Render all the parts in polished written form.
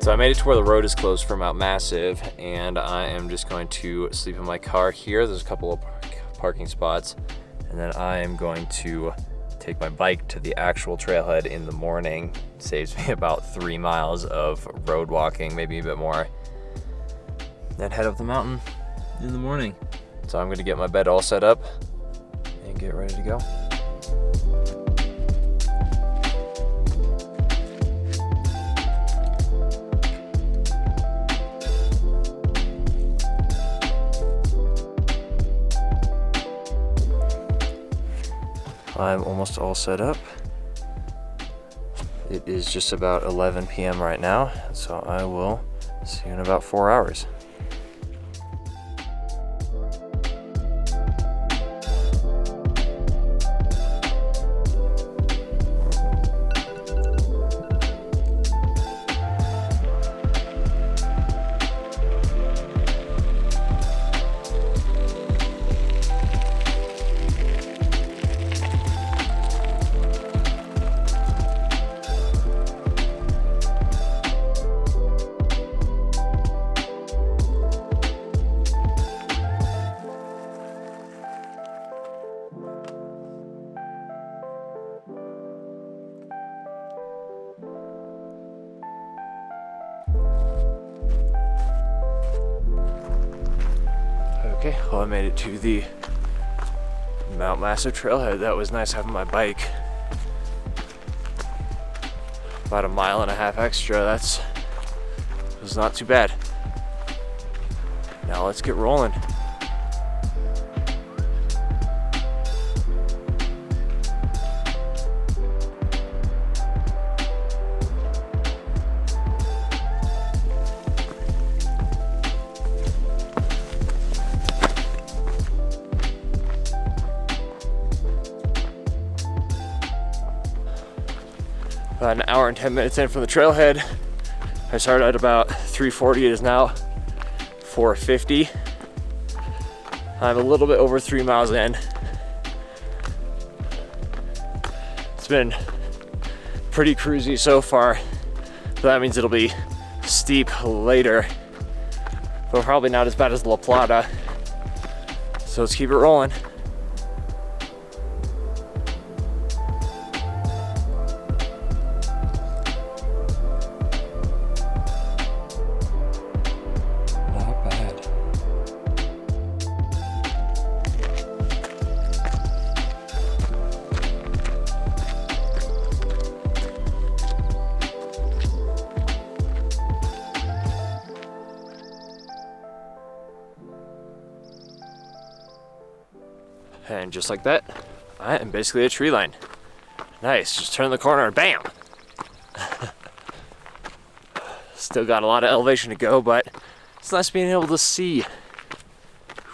So I made it to where the road is closed for Mount Massive, and I am just going to sleep in my car here. There's a couple of parking spots, and then I am going to take my bike to the actual trailhead in the morning. It saves me about 3 miles of road walking, maybe a bit more. Then head up the mountain in the morning. So I'm gonna get my bed all set up and get ready to go. I'm almost all set up. It is just about 11 p.m. right now, so I will see you in about 4 hours. Okay, well I made it to the Mount Massive trailhead. That was nice having my bike. About 1.5 miles extra, that was not too bad. Now let's get rolling. About 1 hour and 10 minutes in from the trailhead. I started at about 3:40, it is now 4:50. I'm a little bit over 3 miles in. It's been pretty cruisy so far, but that means it'll be steep later, but probably not as bad as La Plata. So let's keep it rolling. And just like that, I am basically a tree line. Nice, just turn the corner and bam! Still got a lot of elevation to go, but it's nice being able to see.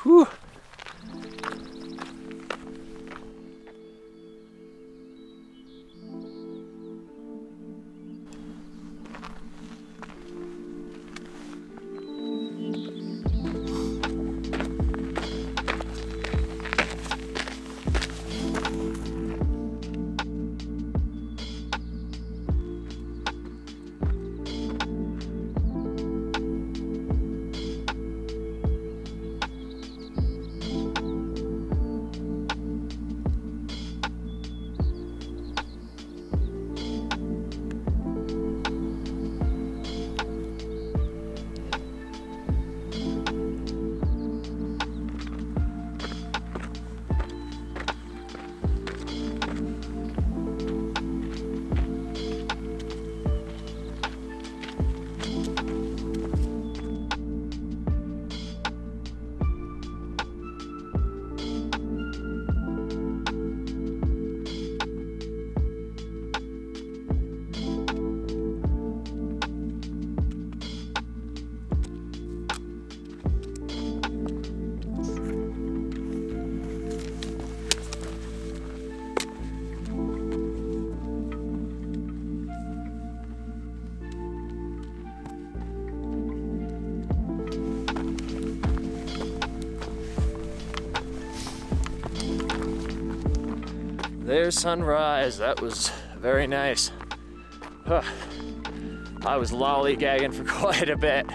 Whew. There's sunrise. That was very nice. Huh. I was lollygagging for quite a bit.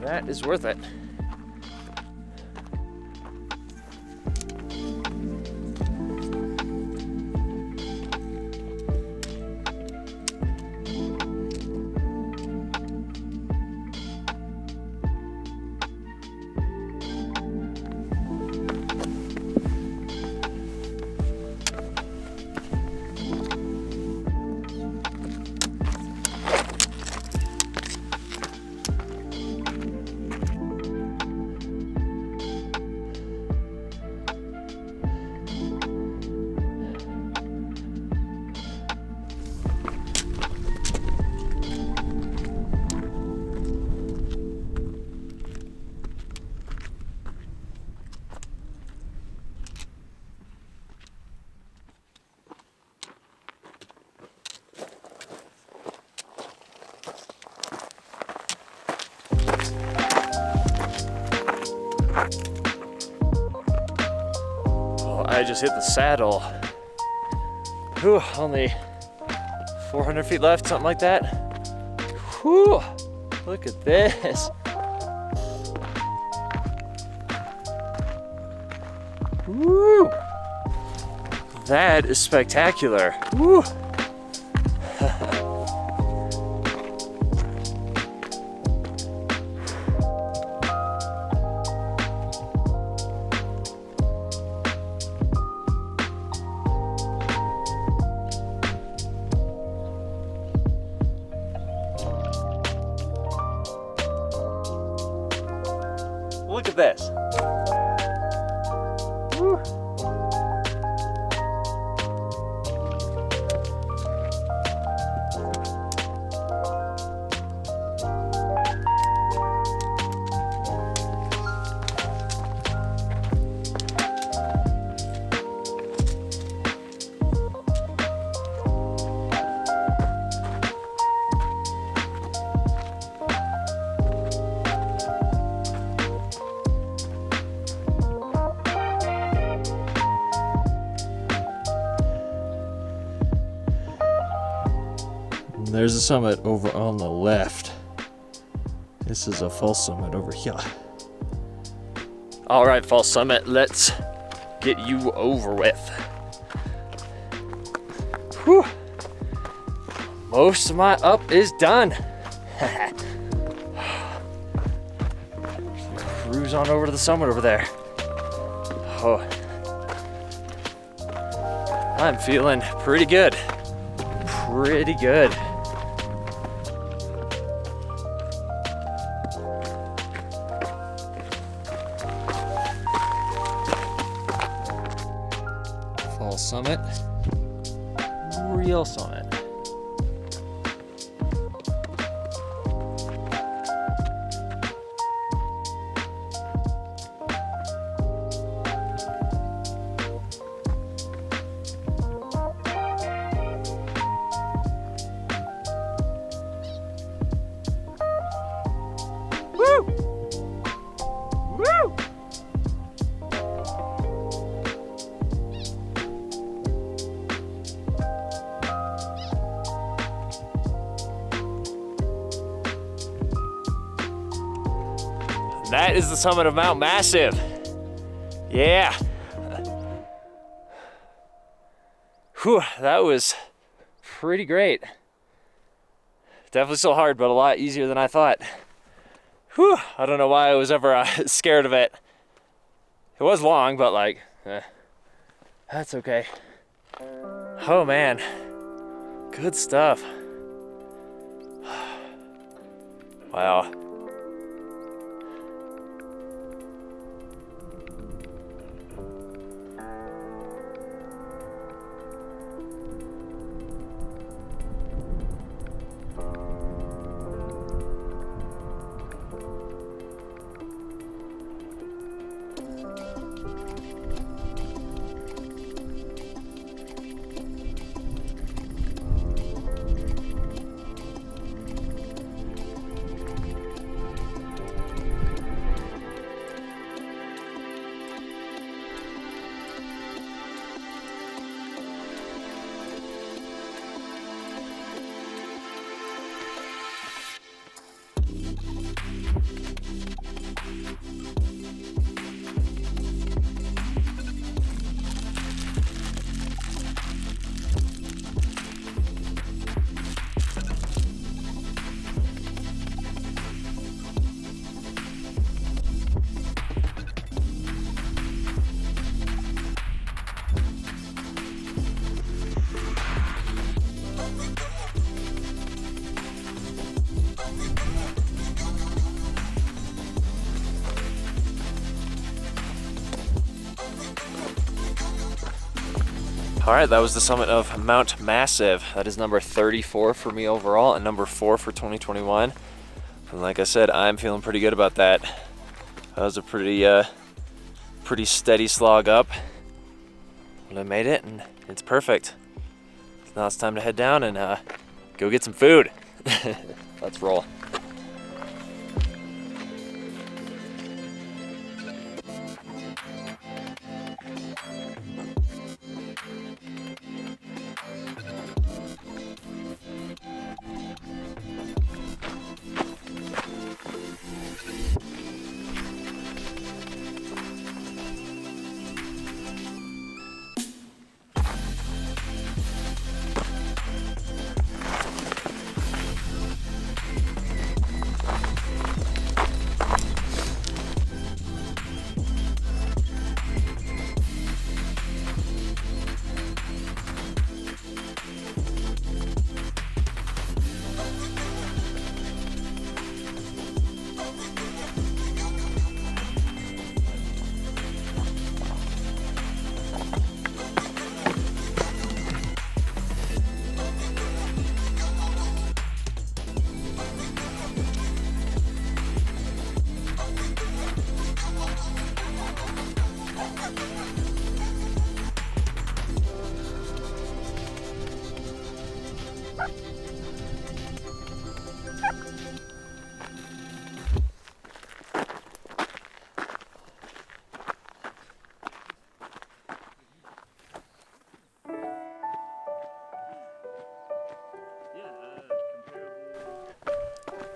That is worth it. I just hit the saddle. Whew, only 400 feet left, something like that. Whew, look at this. Woo, that is spectacular. Woo. Look at this. Woo. There's a summit over on the left. This is a false summit over here. All right, false summit, let's get you over with. Whew. Most of my up is done. Cruise on over to the summit over there. Oh, I'm feeling pretty good. Pretty good. False summit, real summit. Woo! Woo! That is the summit of Mount Massive. Yeah. Whew, that was pretty great. Definitely still hard, but a lot easier than I thought. Whew, I don't know why I was ever scared of it. It was long, but like, that's okay. Oh man, good stuff. Wow. All right, that was the summit of Mount Massive. That is number 34 for me overall and number 4 for 2021. And like I said, I'm feeling pretty good about that. That was a pretty steady slog up. But I made it and it's perfect. So now it's time to head down and go get some food. Let's roll.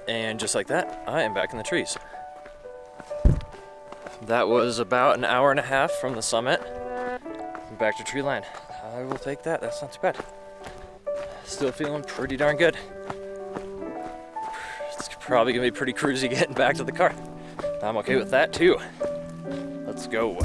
And just like that, I am back in the trees. That was about an hour and a half from the summit back to tree line. I will take that, that's not too bad. Still feeling pretty darn good. It's probably gonna be pretty cruisy getting back to the car. I'm okay with that too. Let's go.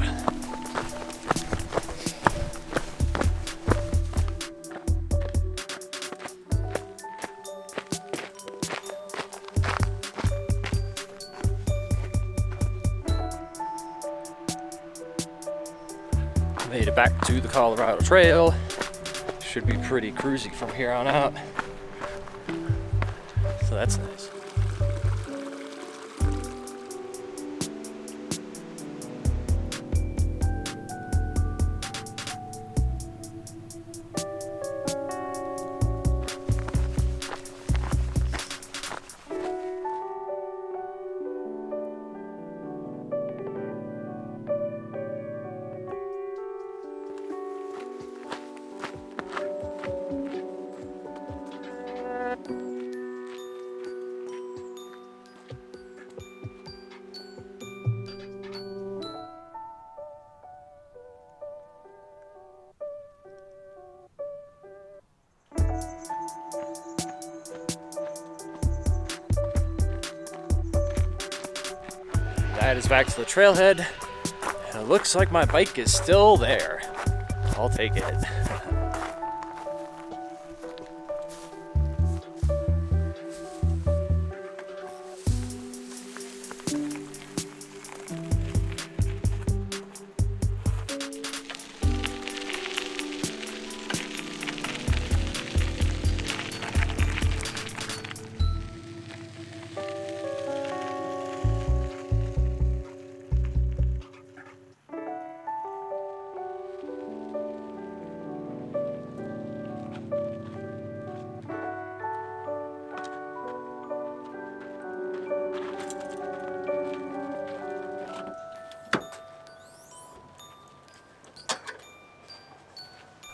Made it back to the Colorado Trail. Should be pretty cruisy from here on out. So that's nice. That is back to the trailhead, and it looks like my bike is still there. I'll take it.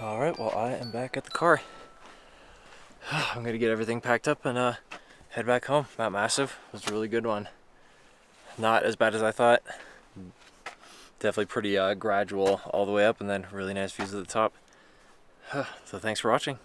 All right, well, I am back at the car. I'm gonna get everything packed up and head back home. Mount Massive was a really good one. Not as bad as I thought. Definitely pretty gradual all the way up, and then really nice views at the top. So thanks for watching.